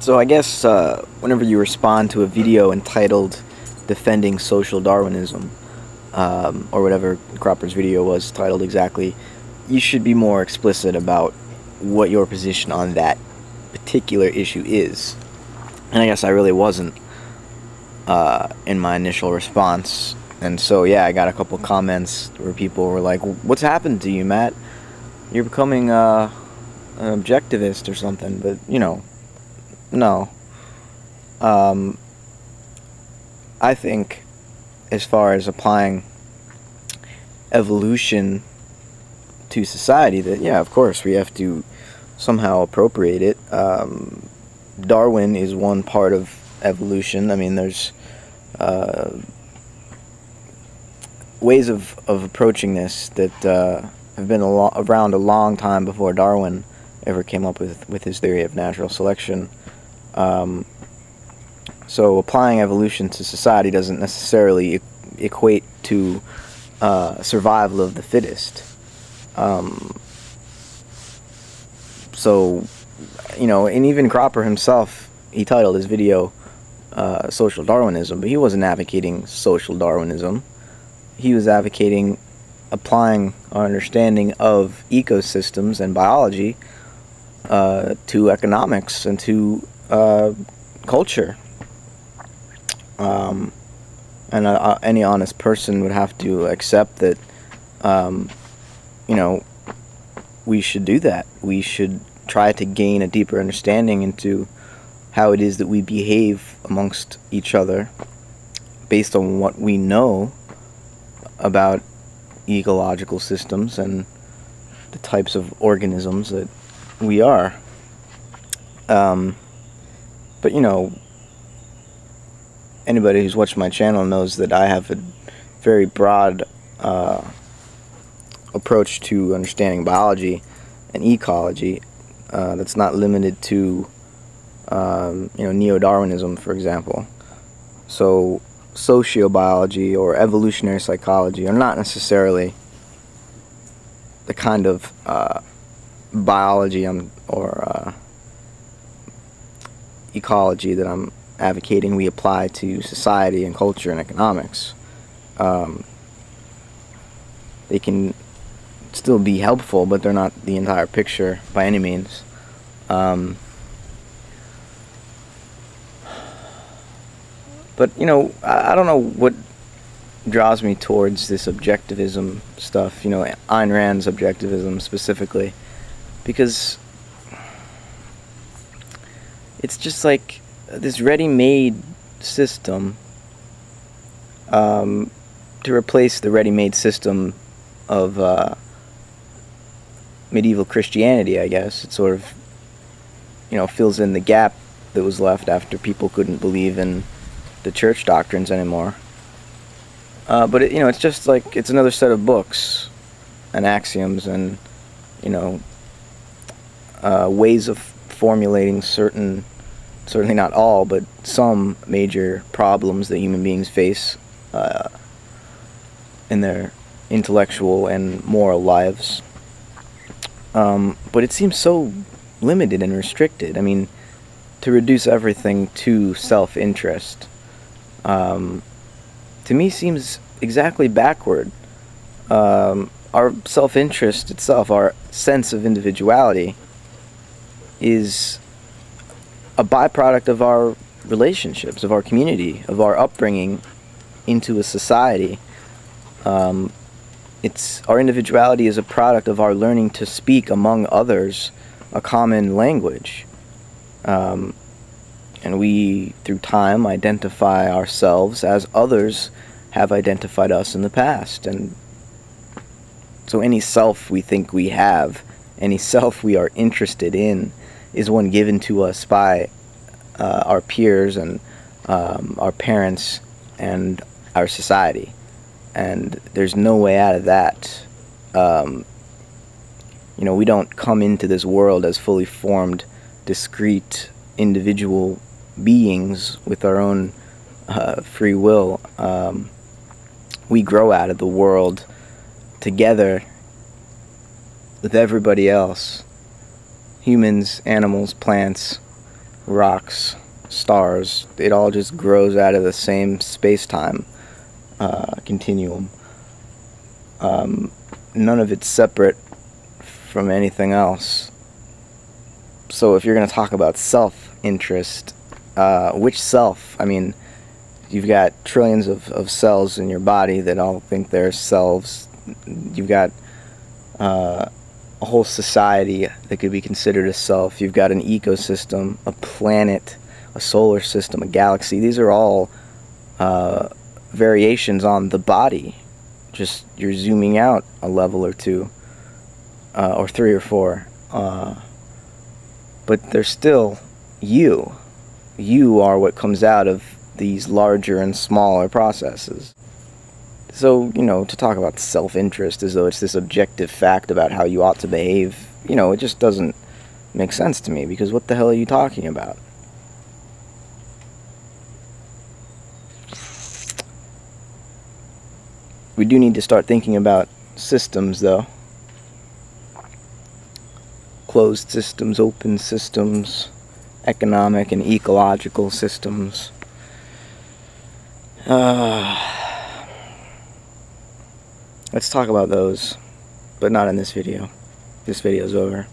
So I guess whenever you respond to a video entitled "Defending Social Darwinism," or whatever Cropper's video was titled exactly, you should be more explicit about what your position on that particular issue is. And I guess I really wasn't in my initial response. And so yeah, I got a couple comments where people were like, "What's happened to you, Matt? You're becoming an objectivist or something." But you know, no. I think as far as applying evolution to society, that yeah, of course we have to somehow appropriate it. Darwin is one part of evolution. I mean, there's ways of approaching this that have been around a long time before Darwin ever came up with his theory of natural selection. So applying evolution to society doesn't necessarily equate to survival of the fittest. So, you know, and even Cropper himself, he titled his video Social Darwinism, but he wasn't advocating social Darwinism. He was advocating applying our understanding of ecosystems and biology to economics and to culture. And any honest person would have to accept that, you know, we should do that. We should try to gain a deeper understanding into how it is that we behave amongst each other based on what we know about ecological systems and the types of organisms that we are. But you know, anybody who's watched my channel knows that I have a very broad approach to understanding biology and ecology that's not limited to you know, neo-Darwinism, for example. So sociobiology or evolutionary psychology are not necessarily the kind of biology or ecology that I'm advocating we apply to society and culture and economics. They can still be helpful, but they're not the entire picture by any means. But you know, I don't know what draws me towards this objectivism stuff, you know, Ayn Rand's objectivism specifically, because it's just like this ready-made system to replace the ready-made system of medieval Christianity, I guess. It sort of, you know, fills in the gap that was left after people couldn't believe in the church doctrines anymore. But it, you know, it's just like it's another set of books and axioms and, you know, ways of formulating certain, certainly not all, but some major problems that human beings face in their intellectual and moral lives. But it seems so limited and restricted. I mean, to reduce everything to self-interest, to me seems exactly backward. Our self-interest itself, our sense of individuality, is a byproduct of our relationships, of our community, of our upbringing into a society. Our individuality is a product of our learning to speak among others a common language. And we, through time, identify ourselves as others have identified us in the past. And so any self we think we have, any self we are interested in, is one given to us by our peers and our parents and our society. And there's no way out of that. You know, we don't come into this world as fully formed, discrete, individual beings with our own free will. We grow out of the world together with everybody else. Humans, animals, plants, rocks, stars, it all just grows out of the same space-time continuum. None of it's separate from anything else. So if you're going to talk about self-interest, which self? I mean, you've got trillions of cells in your body that all think they're selves. You've got a whole society that could be considered a self. You've got an ecosystem, a planet, a solar system, a galaxy. These are all variations on the body. Just you're zooming out a level or two, or three or four. But they're still you. You are what comes out of these larger and smaller processes. So, you know, to talk about self-interest as though it's this objective fact about how you ought to behave, you know, it just doesn't make sense to me, because what the hell are you talking about? We do need to start thinking about systems, though. Closed systems, open systems, economic and ecological systems. Let's talk about those, but not in this video. This video's over.